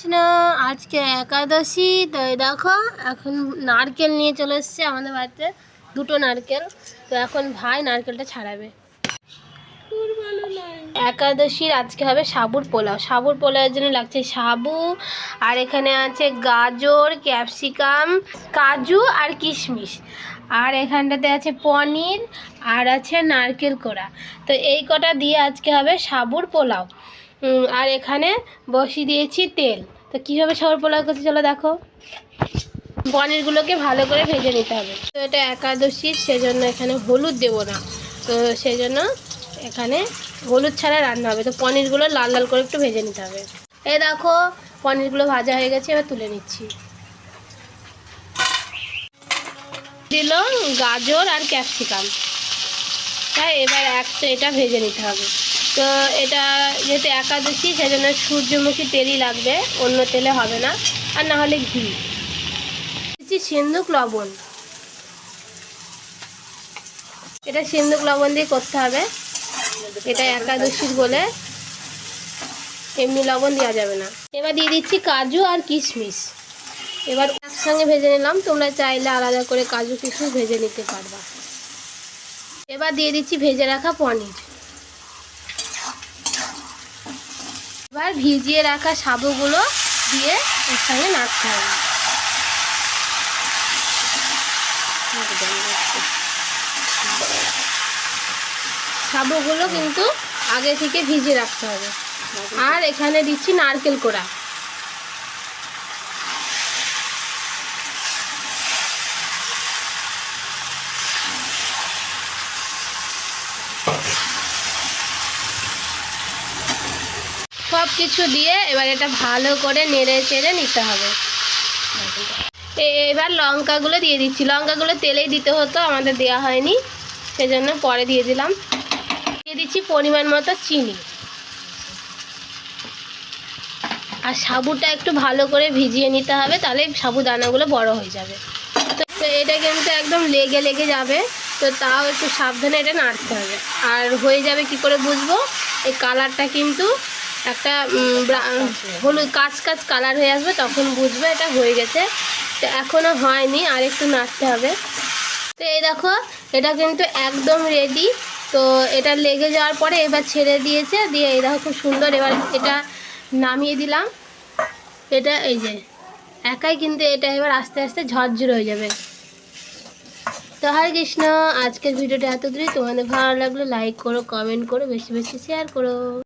কৃষ্ণ আজকে একাদশী। তো এই দেখো এখন নারকেল নিয়ে চলে এসছে আমাদের বাড়িতে, দুটো নারকেল। তো এখন ভাই নারকেলটা ছাড়াবে। একাদশীর আজকে হবে সাবুর পোলাও। সাবুর পোলাওয়ের জন্য লাগছে সাবু, আর এখানে আছে গাজর, ক্যাপসিকাম, কাজু আর কিশমিশ, আর এখানটাতে আছে পনির, আর আছে নারকেল কোড়া। তো এই কটা দিয়ে আজকে হবে সাবুর পোলাও। আর এখানে বসিয়ে দিয়েছি তেল। তো কীভাবে সাবুর পোলাও করছি চলো দেখো। পনিরগুলোকে ভালো করে ভেজে নিতে হবে। তো এটা একাদশীর, সেজন্য এখানে হলুদ দেবো না, তো সেই জন্য এখানে হলুদ ছাড়া রান্না হবে। তো পনিরগুলো লাল লাল করে একটু ভেজে নিতে হবে। এই দেখো পনিরগুলো ভাজা হয়ে গেছে, এবার তুলে নিচ্ছি। দিল গাজর আর ক্যাপসিকাম, তাই এবার এটা ভেজে নিতে হবে। তো এটা যেহেতু একাদশী সেজন্য সূর্যমুখী তেলই লাগবে, অন্য তেলে হবে না, আর না হলে ঘি। সিন্দুক লবণ, এটা সিন্দুক লবণ দিয়ে করতে হবে। এটা একাদশীর বলে এমনি লবণ দেওয়া যাবে না। এবার দিয়ে দিচ্ছি কাজু আর কিশমিশ। এবার একসঙ্গে ভেজে নিলাম, তোমরা চাইলে আলাদা করে কাজু কিশমিশ ভেজে নিতে পারবা। এবার দিয়ে দিচ্ছি ভেজে রাখা পনির। এবার ভিজিয়ে রাখা সাবুগুলো দিয়ে এর সঙ্গে নাড়তে হবে। সাবুগুলো কিন্তু আগে থেকে ভিজিয়ে রাখতে হবে। আর এখানে দিচ্ছি নারকেল কোড়া। সব কিছু দিয়ে এবার এটা ভালো করে নেড়ে চেড়ে নিতে হবে। এবার লঙ্কাগুলো দিয়ে দিচ্ছি। লঙ্কাগুলো তেলেই দিতে হতো, আমাদের দেওয়া হয়নি, সেজন্য পরে দিয়ে দিলাম। দিয়ে দিচ্ছি পরিমাণ মতো চিনি। আর সাবুটা একটু ভালো করে ভিজিয়ে নিতে হবে, তাহলে সাবুদানাগুলো বড় হয়ে যাবে। তো এটা কিন্তু একদম লেগে লেগে যাবে, তো তাও একটু সাবধানে এটা নাড়তে হবে। আর হয়ে যাবে কি করে বুঝবো, এই কালারটা কিন্তু একটা হলুদ কাঁচ কালার হয়ে আসবে, তখন বুঝবে এটা হয়ে গেছে। তো এখনও হয়নি, আর একটু নাড়তে হবে। তো এই দেখো এটা কিন্তু একদম রেডি। তো এটা লেগে যাওয়ার পরে এবার ছেড়ে দিয়েছে, দিয়ে এই দেখো খুব সুন্দর। এবার এটা নামিয়ে দিলাম। এটা এই যে একাই কিন্তু এটা এবার আস্তে আস্তে ঝরঝর হয়ে যাবে। তো হরে কৃষ্ণ, আজকের ভিডিওটা এত দূরই। তোমাদের ভালো লাগলে লাইক করো, কমেন্ট করো, বেশি বেশি শেয়ার করো।